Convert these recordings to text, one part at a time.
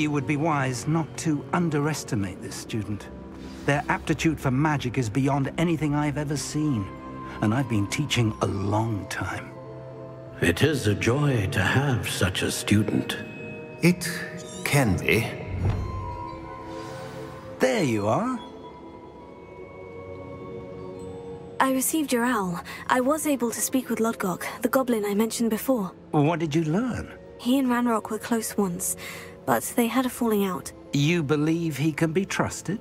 You would be wise not to underestimate this student. Their aptitude for magic is beyond anything I've ever seen, and I've been teaching a long time. It is a joy to have such a student. It can be. There you are. I received your owl. I was able to speak with Lodgok, the goblin I mentioned before. What did you learn? He and Ranrock were close once, but they had a falling out. You believe he can be trusted?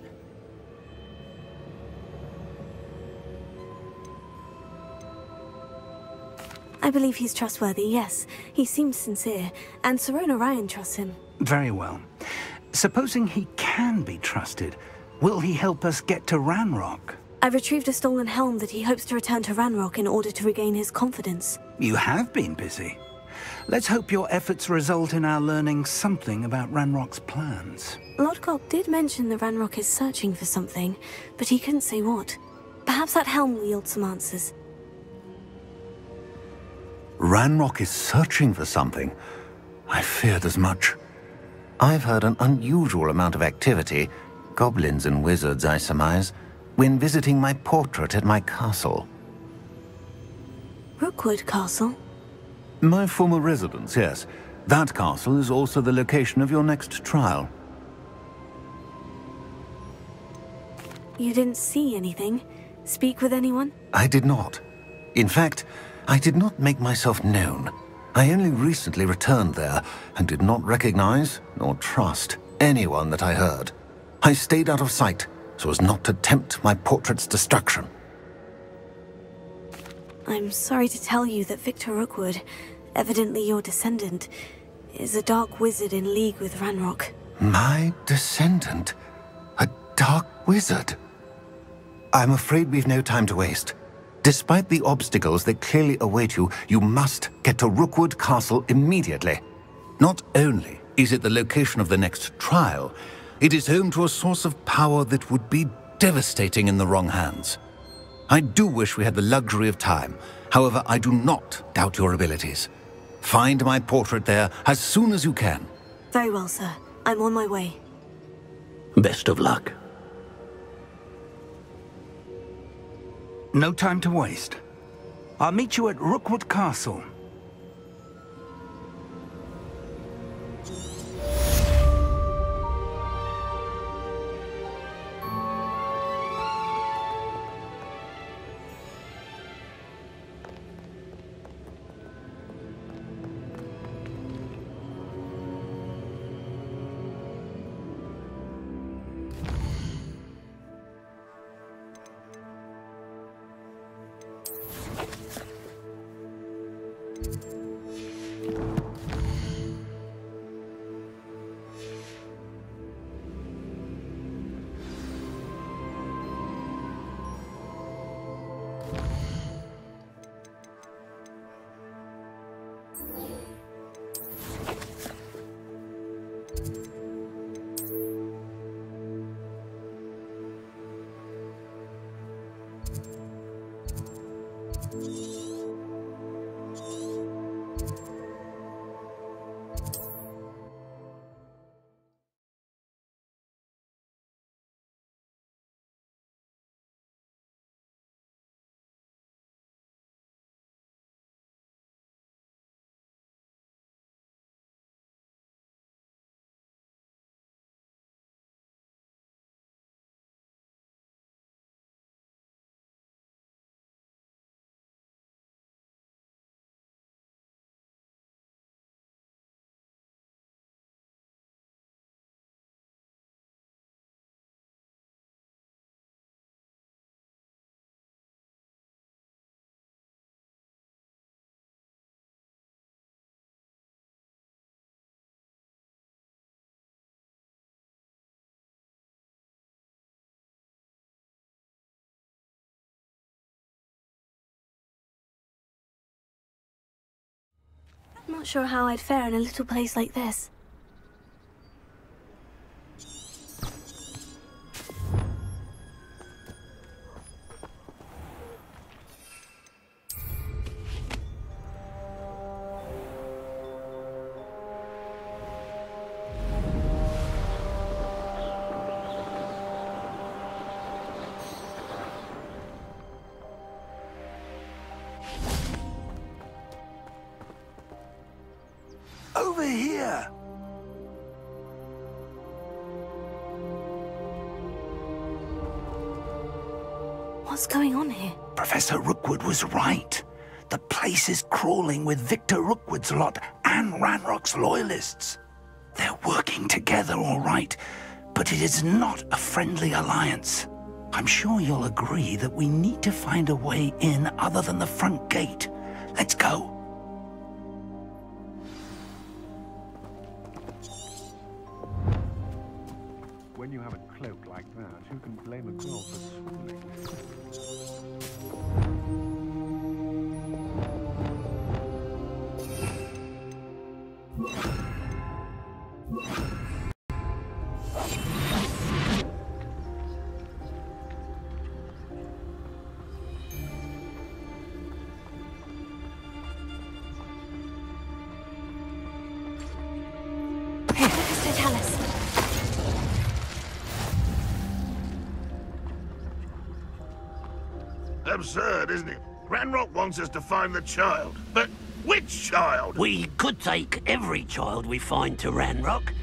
I believe he's trustworthy, yes. He seems sincere, and Sirona Ryan trusts him. Very well. Supposing he can be trusted, will he help us get to Ranrock? I've retrieved a stolen helm that he hopes to return to Ranrock in order to regain his confidence. You have been busy. Let's hope your efforts result in our learning something about Ranrock's plans. Lodgok did mention that Ranrock is searching for something, but he couldn't say what. Perhaps that helm will yield some answers. Ranrock is searching for something. I feared as much. I've heard an unusual amount of activity, goblins and wizards, I surmise, when visiting my portrait at my castle. Rookwood Castle? My former residence, yes. That castle is also the location of your next trial. You didn't see anything? Speak with anyone? I did not. In fact, I did not make myself known. I only recently returned there and did not recognize nor trust anyone that I heard. I stayed out of sight so as not to tempt my portrait's destruction. I'm sorry to tell you that Victor Rookwood, evidently your descendant, is a dark wizard in league with Ranrock. My descendant? A dark wizard? I'm afraid we've no time to waste. Despite the obstacles that clearly await you, you must get to Rookwood Castle immediately. Not only is it the location of the next trial, it is home to a source of power that would be devastating in the wrong hands. I do wish we had the luxury of time. However, I do not doubt your abilities. Find my portrait there as soon as you can. Very well, sir. I'm on my way. Best of luck. No time to waste. I'll meet you at Rookwood Castle. not sure how I'd fare in a little place like this. Over here! What's going on here? Professor Rookwood was right. The place is crawling with Victor Rookwood's lot and Ranrock's loyalists. They're working together, all right, but it is not a friendly alliance. I'm sure you'll agree that we need to find a way in other than the front gate. Let's go. When you have a cloak like that, who can blame a girl for swooning? So tell us. Absurd, isn't it? Ranrock wants us to find the child. But which child? We could take every child we find to Ranrock.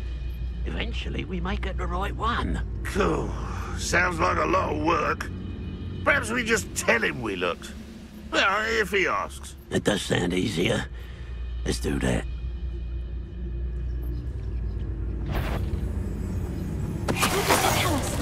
Eventually, we may get the right one. Cool. Sounds like a lot of work. Perhaps we just tell him we looked. Well, if he asks. It does sound easier. Let's do that. Tell us.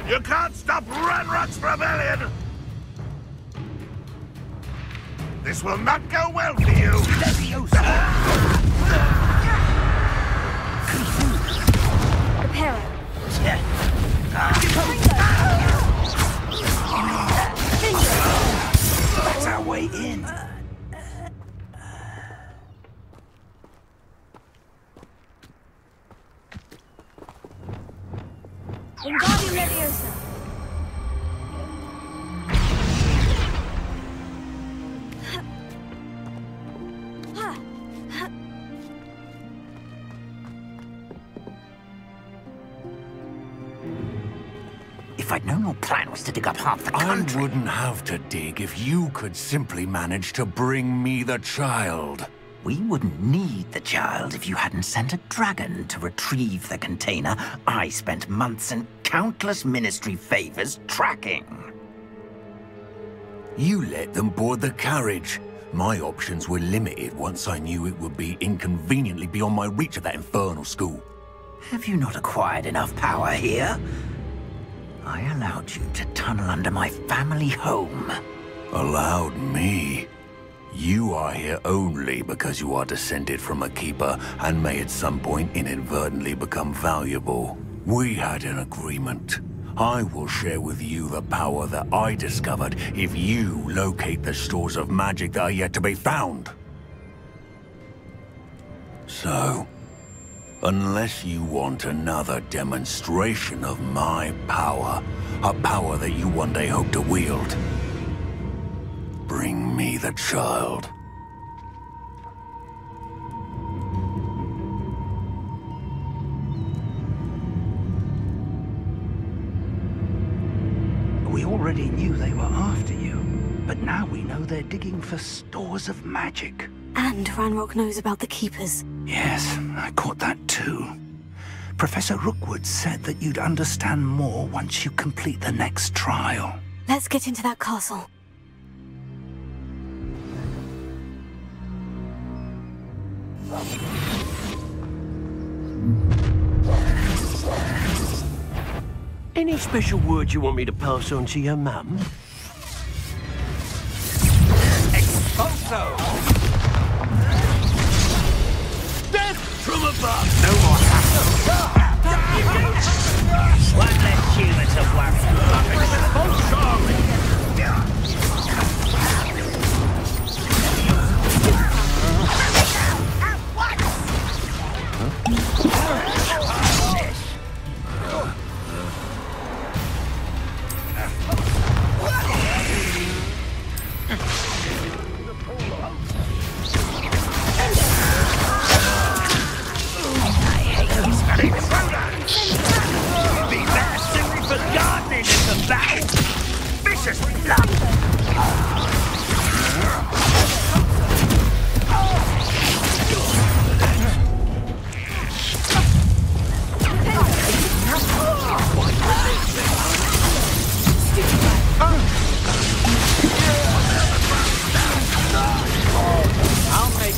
You can't stop Ranrock's rebellion! This will not go well for you! Reparo. That's our way in. Wingardium Leviosa. If I'd known your plan was to dig up half the I country... wouldn't have to dig if you could simply manage to bring me the child. We wouldn't need the child if you hadn't sent a dragon to retrieve the container I spent months and countless ministry favors tracking. You let them board the carriage. My options were limited once I knew it would be inconveniently beyond my reach at that infernal school. Have you not acquired enough power here? I allowed you to tunnel under my family home. Allowed me? You are here only because you are descended from a keeper and may at some point inadvertently become valuable. We had an agreement. I will share with you the power that I discovered if you locate the stores of magic that are yet to be found. So, unless you want another demonstration of my power, a power that you one day hope to wield, bring me the child. We already knew they were after you, but now we know they're digging for stores of magic. And Ranrock knows about the Keepers. Yes, I caught that too. Professor Rookwood said that you'd understand more once you complete the next trial. Let's get into that castle. Any special words you want me to pass on to your mum? Expulso! Death from above! No more hassle! One less human to worry.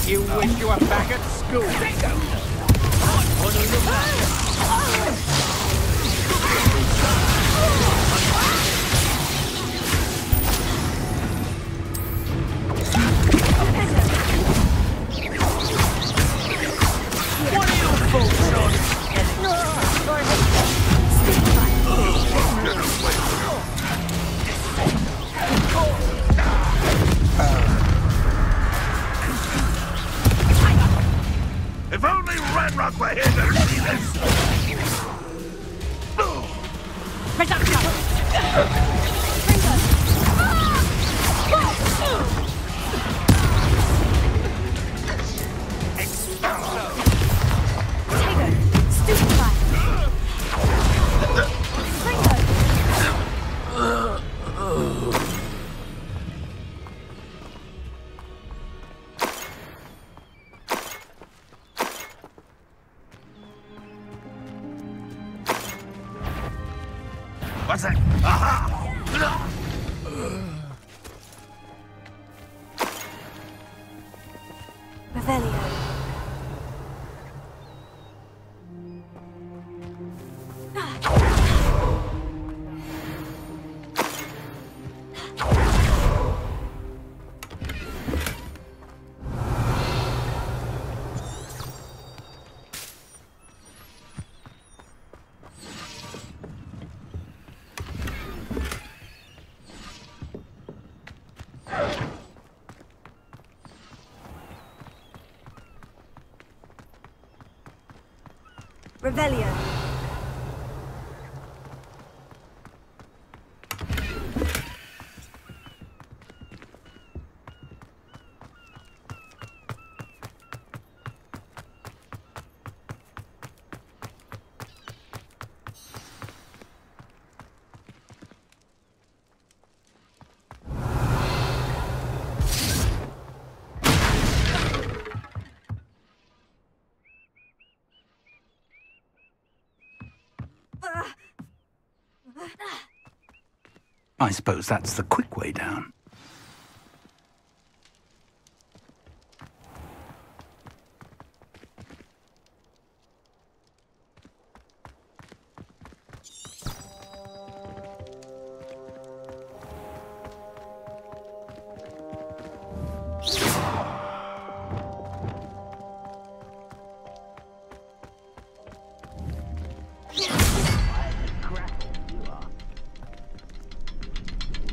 You wish you were back at school. What are your thoughts on? If only Ranrock were here to see this! What's that? Aha! Revelio. Revelio. I suppose that's the quick way down.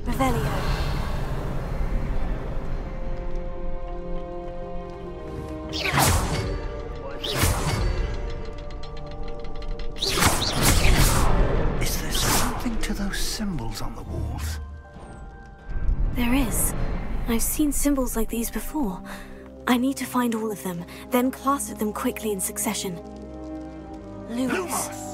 Revelio. Is there something to those symbols on the walls? There is. I've seen symbols like these before. I need to find all of them, then cluster them quickly in succession. Lumos.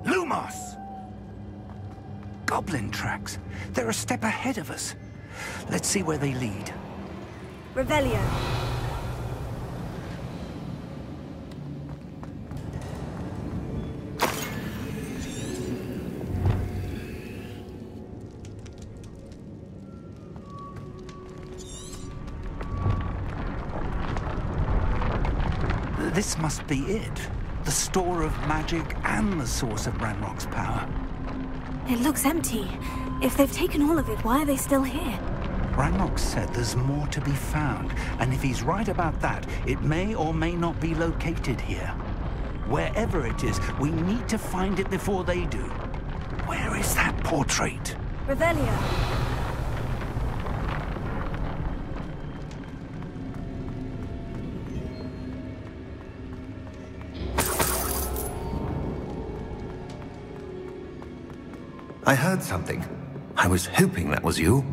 Lumos! Goblin tracks. They're a step ahead of us. Let's see where they lead. Revelio. This must be it. The store of magic and the source of Ranrock's power. It looks empty. If they've taken all of it, why are they still here? Ranrock said there's more to be found, and if he's right about that, it may or may not be located here. Wherever it is, we need to find it before they do. Where is that portrait? Revelio. I heard something. I was hoping that was you.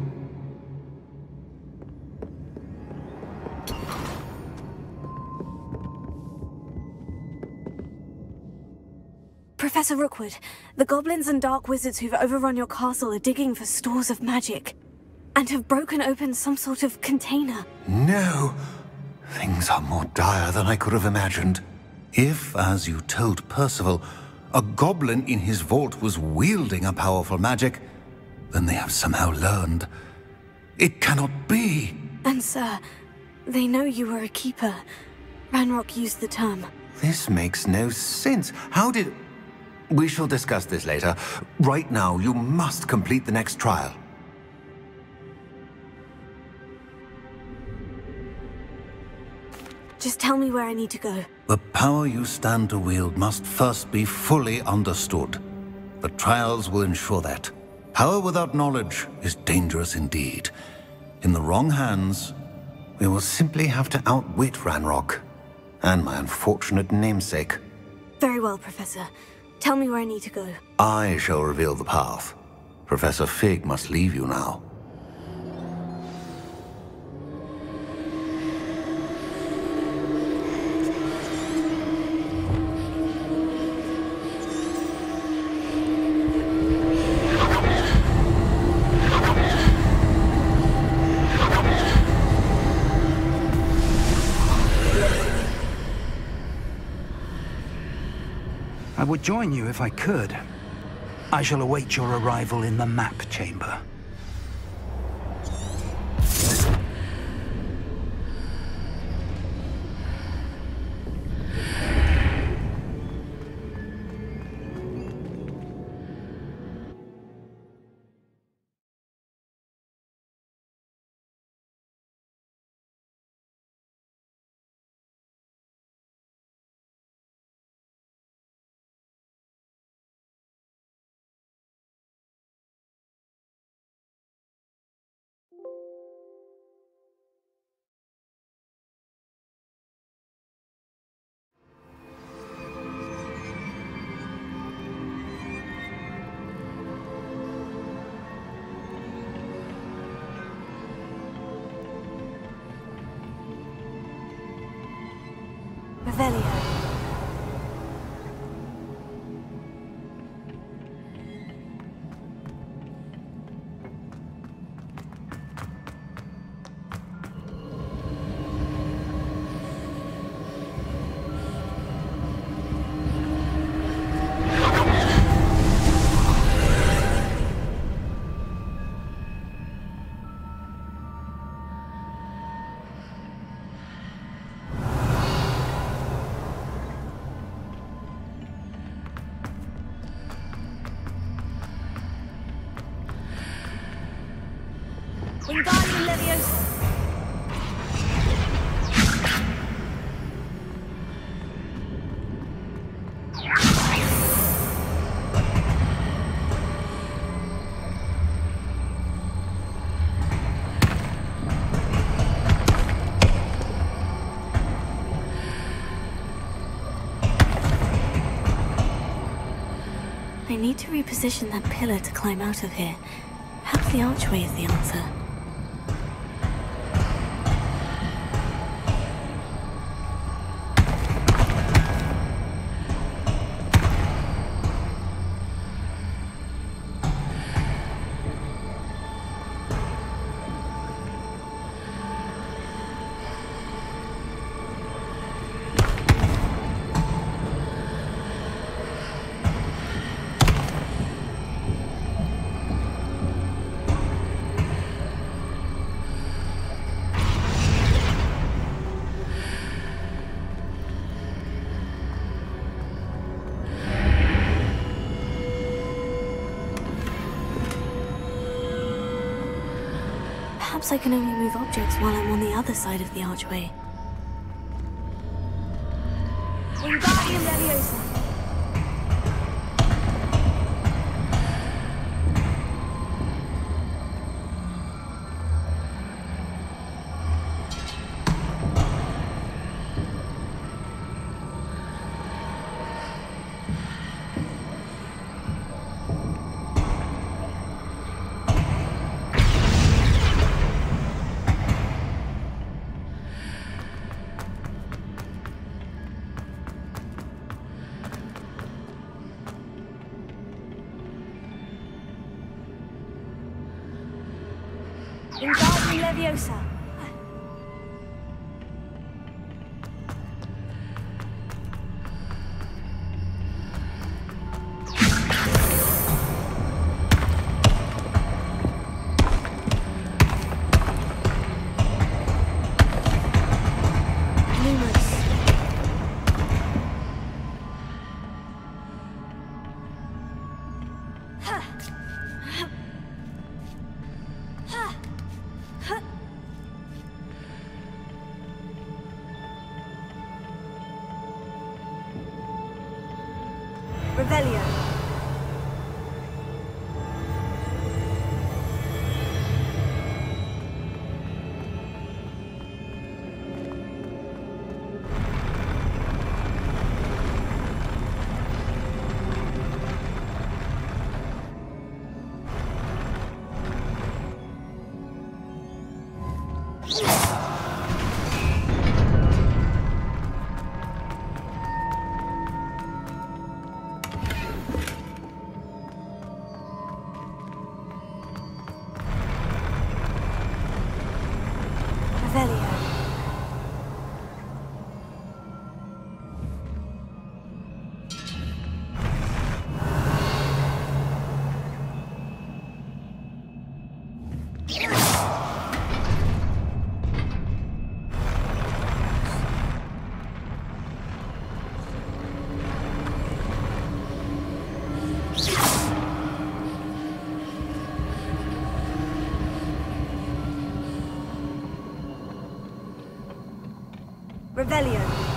Professor Rookwood, the goblins and dark wizards who've overrun your castle are digging for stores of magic, and have broken open some sort of container. No! Things are more dire than I could have imagined. If, as you told Percival, a goblin in his vault was wielding a powerful magic, then they have somehow learned. It cannot be! And sir, they know you were a keeper. Ranrock used the term. This makes no sense. How did... We shall discuss this later. Right now, you must complete the next trial. Just tell me where I need to go. The power you stand to wield must first be fully understood. The trials will ensure that. Power without knowledge is dangerous indeed. In the wrong hands, we will simply have to outwit Ranrock and my unfortunate namesake. Very well, Professor. Tell me where I need to go. I shall reveal the path. Professor Fig must leave you now. I would join you if I could. I shall await your arrival in the map chamber. Revelio. Wingardium Leviosa. I need to reposition that pillar to climb out of here. Perhaps the archway is the answer. Perhaps I can only move objects while I'm on the other side of the archway. Wingardium Leviosa! Wingardium Leviosa! Revelio. Revelio.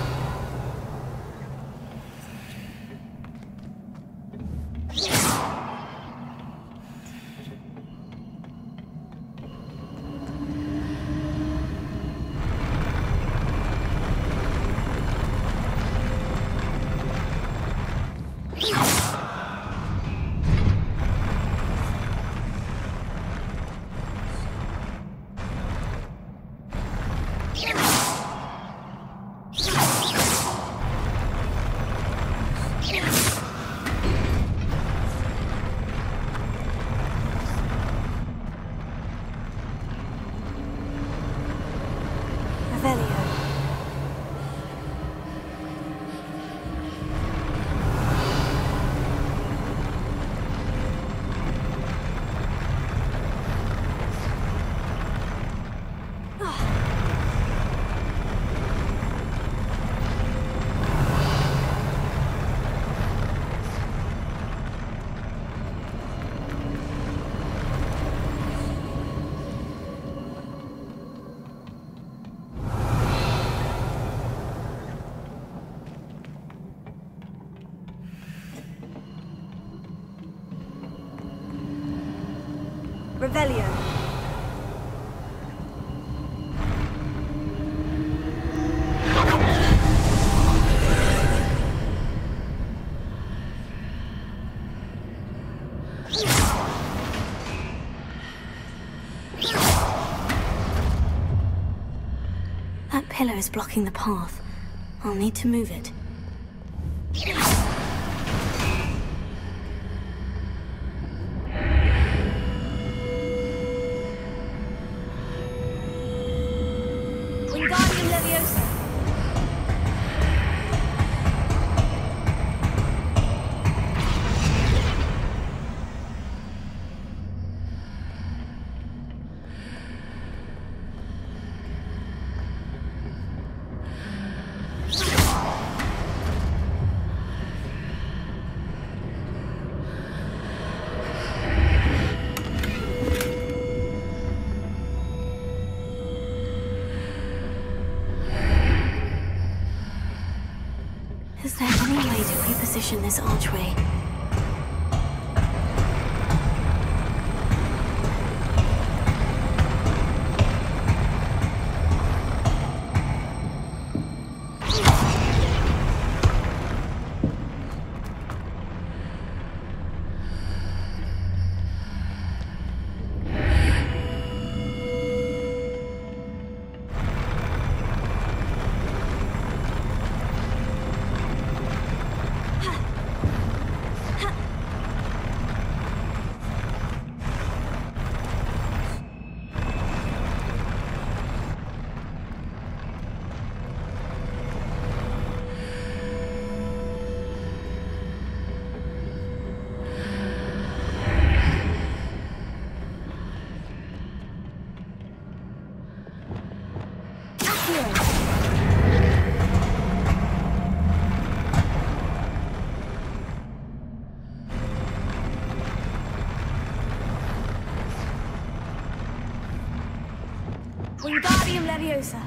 Revelio. That pillar is blocking the path. I'll need to move it. Wingardium Leviosa! there any way to reposition this archway? Wingardium Leviosa.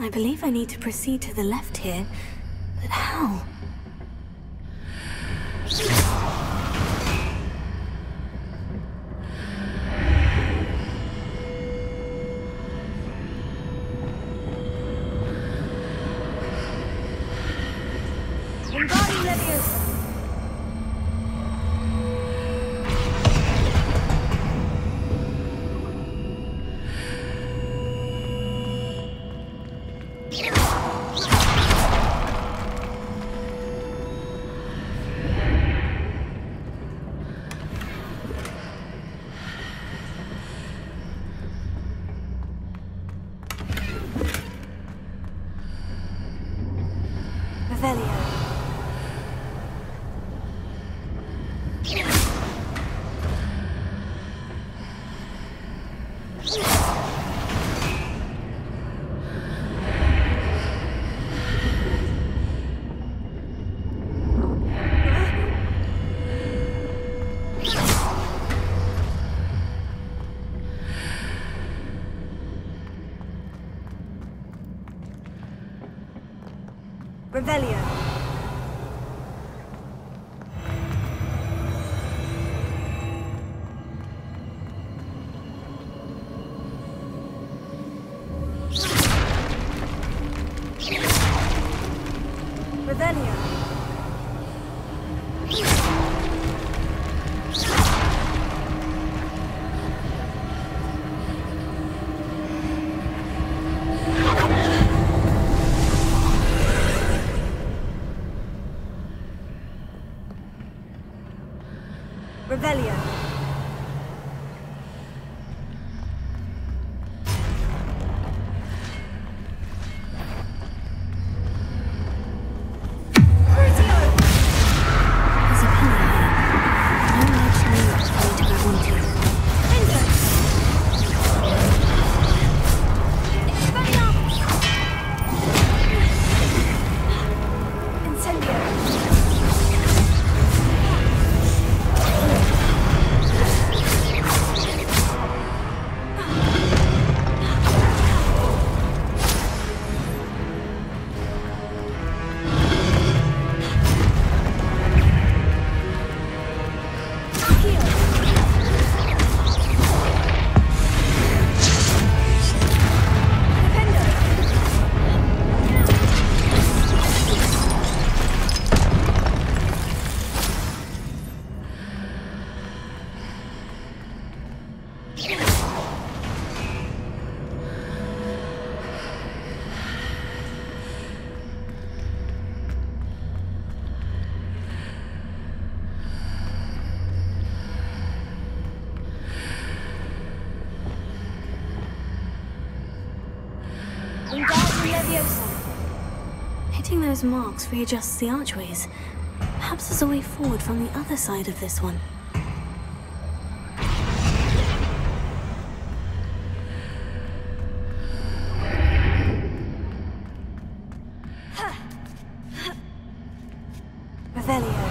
I believe I need to proceed to the left here, but how? Wingardium Leviosa. Revelio. Revelio. Revelio. Hitting those marks readjusts the archways. Perhaps there's a way forward from the other side of this one. Revelio.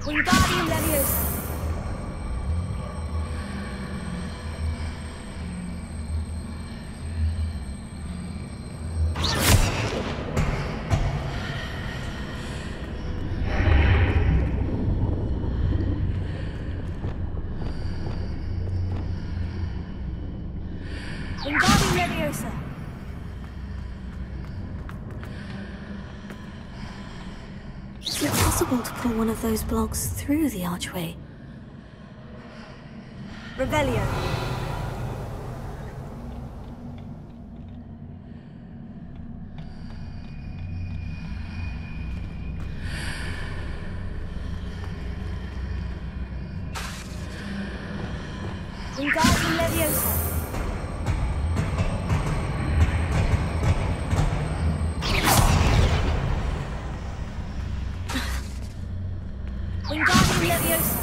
Wingardium Leviosa. Wingardium Leviosa. Is it possible to pull one of those blocks through the archway? Revelio. Wingardium Leviosa. Wingardium Leviosa.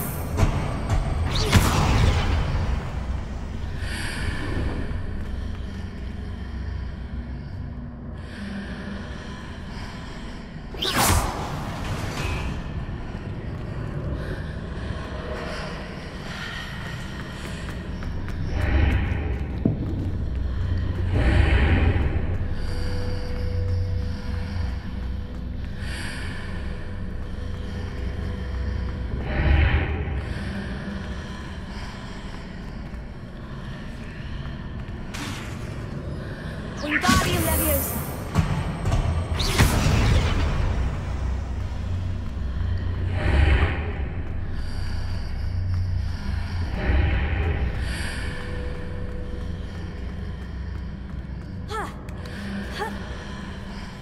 Wingardium Leviosa.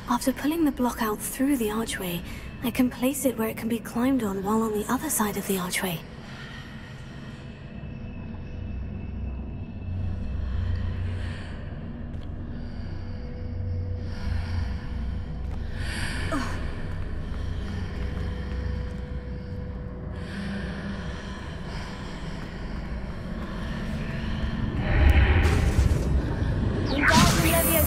After pulling the block out through the archway, I can place it where it can be climbed on while on the other side of the archway. Wingardium Leviosa.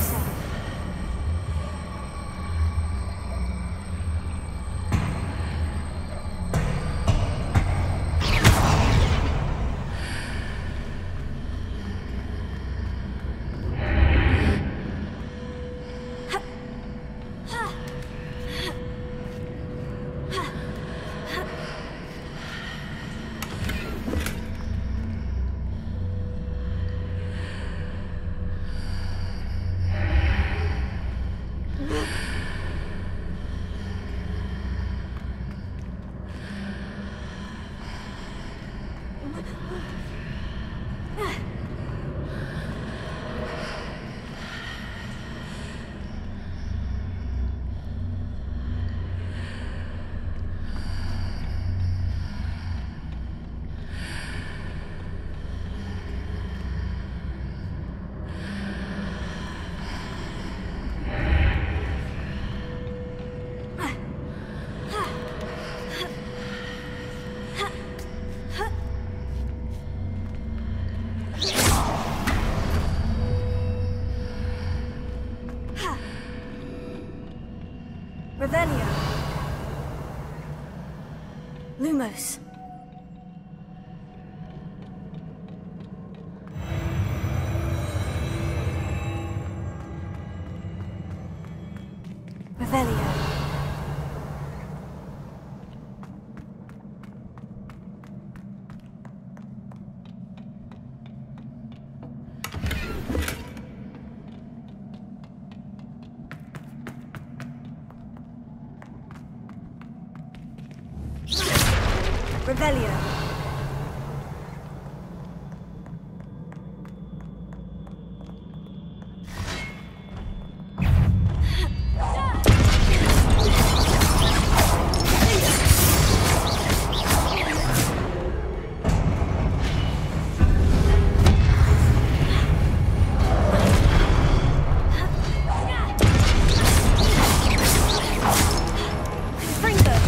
Lumos. Revelio. Revelio. Bring them.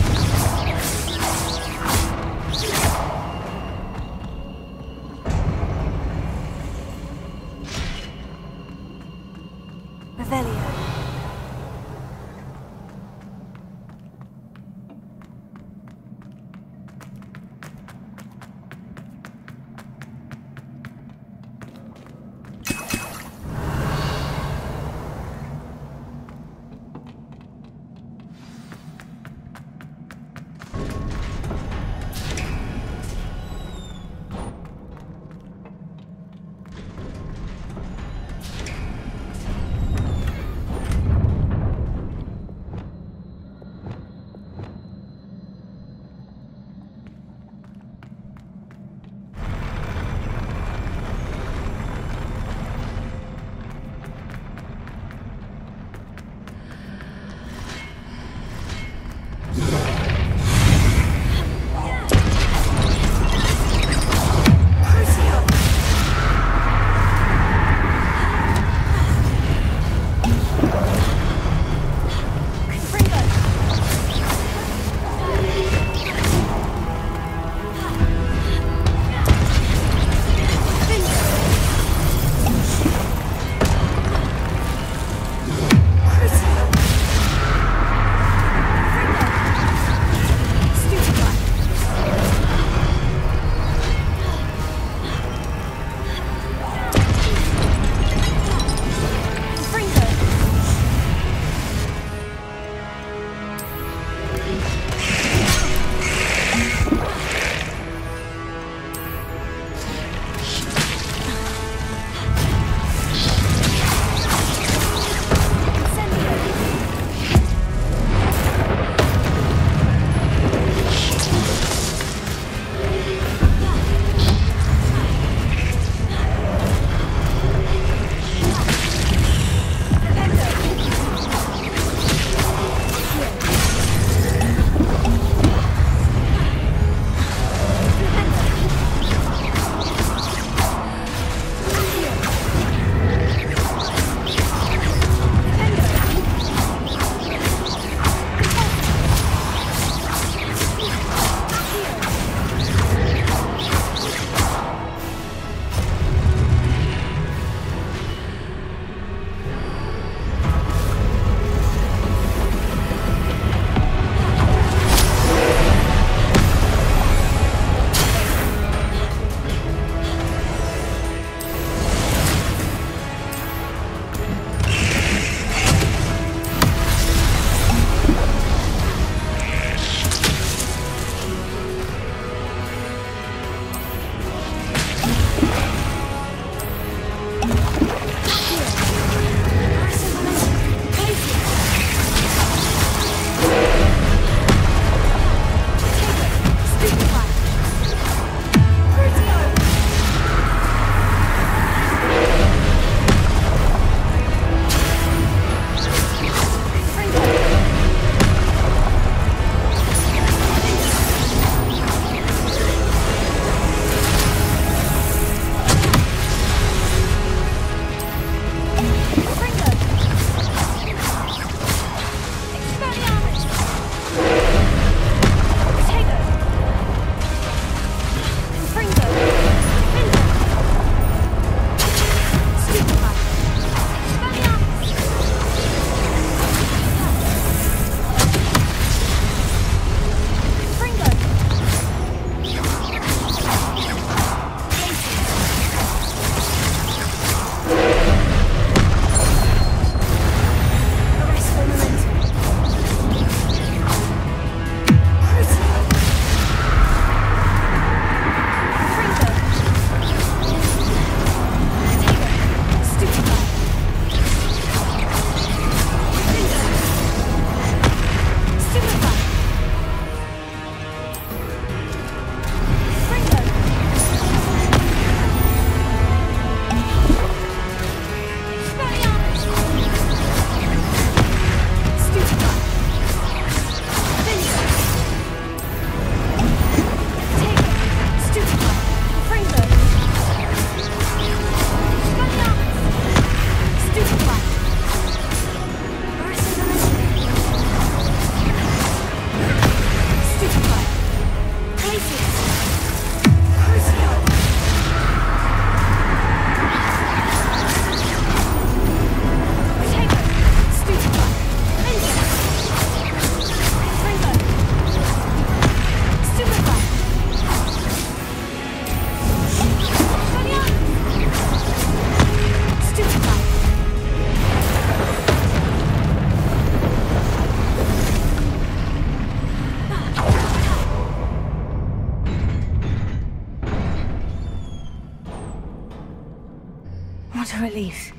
What a relief.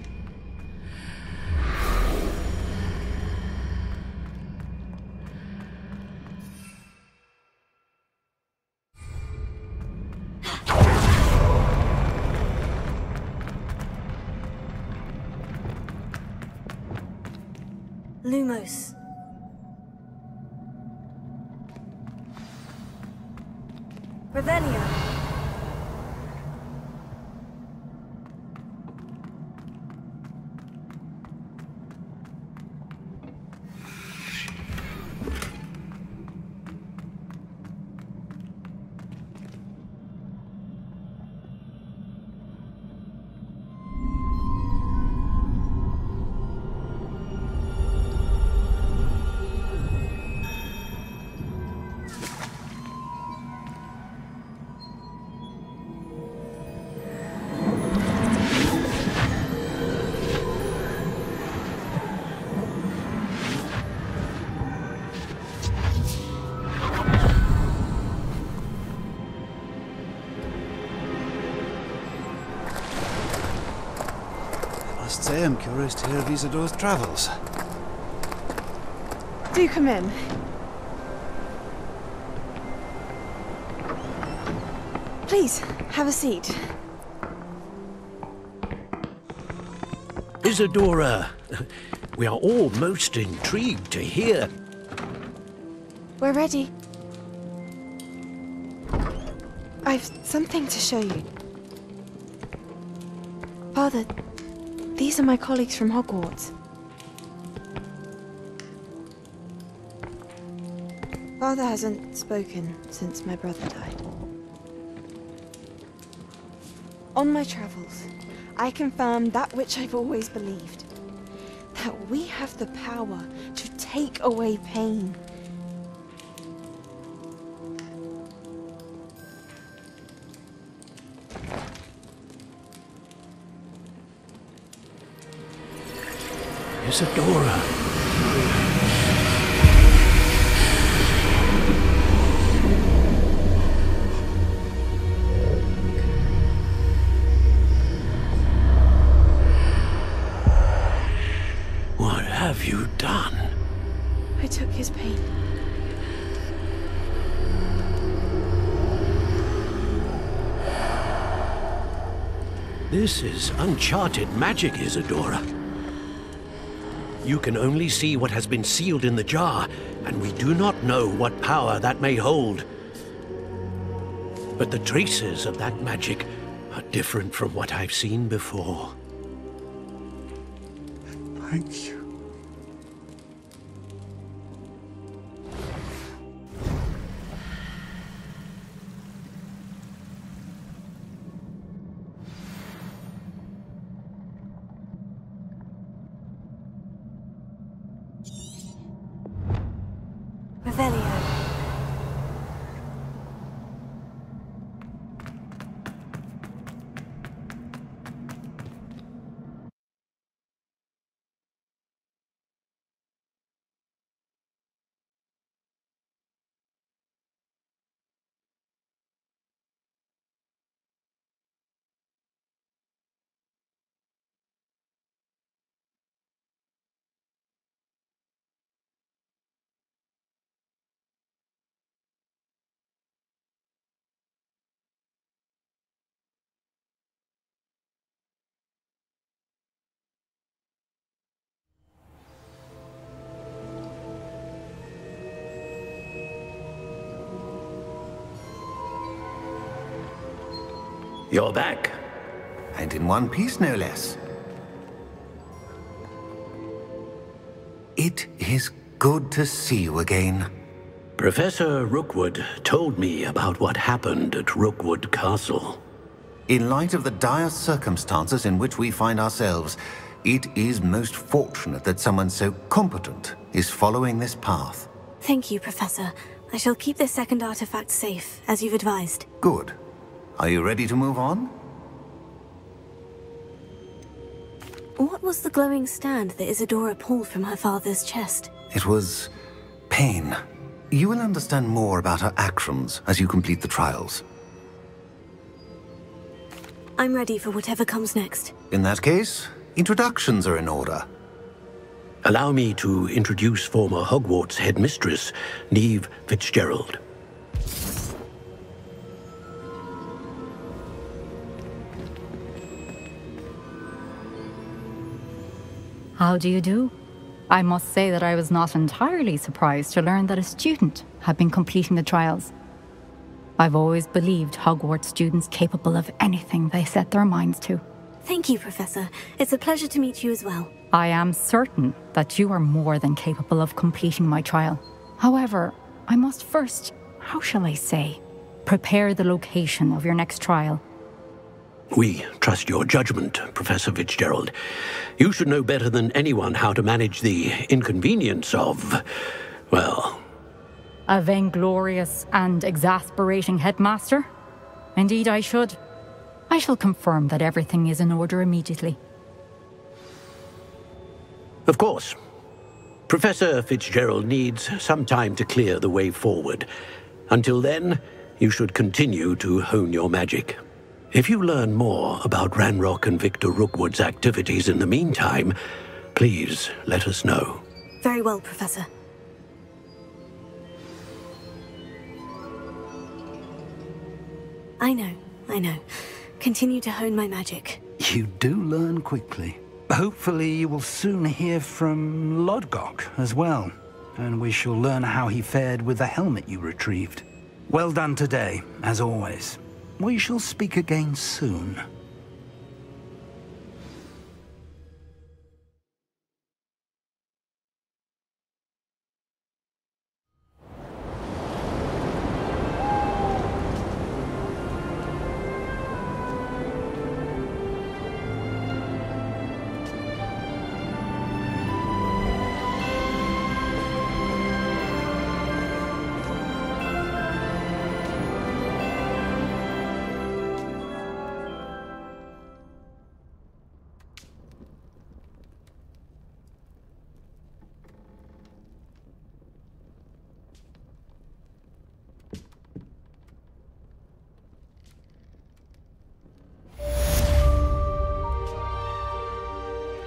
Lumos. Revelio. I am curious to hear of Isidore's travels. Do come in. Please, have a seat. Isadora, we are all most intrigued to hear. We're ready. I've something to show you. Father, these are my colleagues from Hogwarts. Father hasn't spoken since my brother died. On my travels, I confirmed that which I've always believed. That we have the power to take away pain. Isadora. What have you done? I took his pain. This is uncharted magic, Isadora. You can only see what has been sealed in the jar, and we do not know what power that may hold. But the traces of that magic are different from what I've seen before. Thank you. Revelio. You're back. And in one piece, no less. It is good to see you again. Professor Rookwood told me about what happened at Rookwood Castle. In light of the dire circumstances in which we find ourselves, it is most fortunate that someone so competent is following this path. Thank you, Professor. I shall keep this second artifact safe, as you've advised. Good. Are you ready to move on? What was the glowing stand that Isadora pulled from her father's chest? It was pain. You will understand more about her actions as you complete the trials. I'm ready for whatever comes next. In that case, introductions are in order. Allow me to introduce former Hogwarts headmistress, Neve Fitzgerald. How do you do? I must say that I was not entirely surprised to learn that a student had been completing the trials. I've always believed Hogwarts students capable of anything they set their minds to. Thank you, Professor. It's a pleasure to meet you as well. I am certain that you are more than capable of completing my trial. However, I must first, how shall I say, prepare the location of your next trial. We trust your judgment, Professor Fitzgerald. You should know better than anyone how to manage the inconvenience of, well... A vainglorious and exasperating headmaster? Indeed I should. I shall confirm that everything is in order immediately. Of course. Professor Fitzgerald needs some time to clear the way forward. Until then, you should continue to hone your magic. If you learn more about Ranrock and Victor Rookwood's activities in the meantime, please let us know. Very well, Professor. I know. Continue to hone my magic. You do learn quickly. Hopefully you will soon hear from Lodgok as well, and we shall learn how he fared with the helmet you retrieved. Well done today, as always. We shall speak again soon.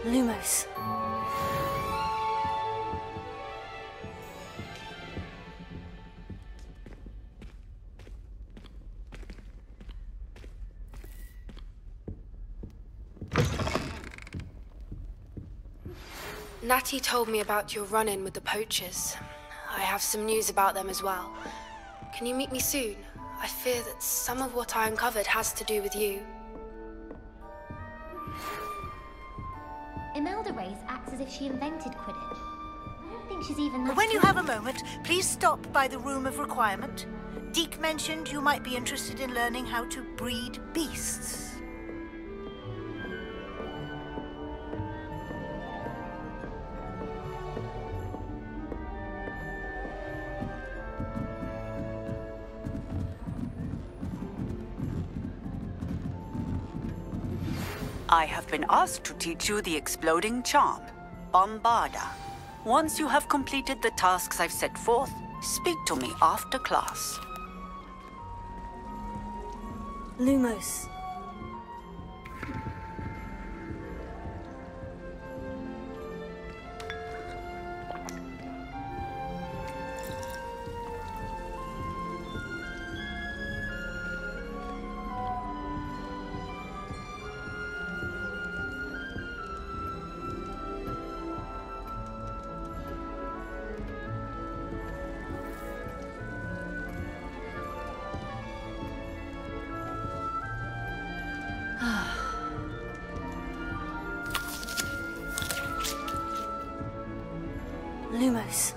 Lumos. Natty told me about your run-in with the poachers. I have some news about them as well. Can you meet me soon? I fear that some of what I uncovered has to do with you. Imelda Race acts as if she invented Quidditch. I don't think she's even that When you good. have a moment, please stop by the Room of Requirement. Deke mentioned you might be interested in learning how to breed beasts. I have been asked to teach you the exploding charm, Bombarda. Once you have completed the tasks I've set forth, speak to me after class. Lumos. Lumos.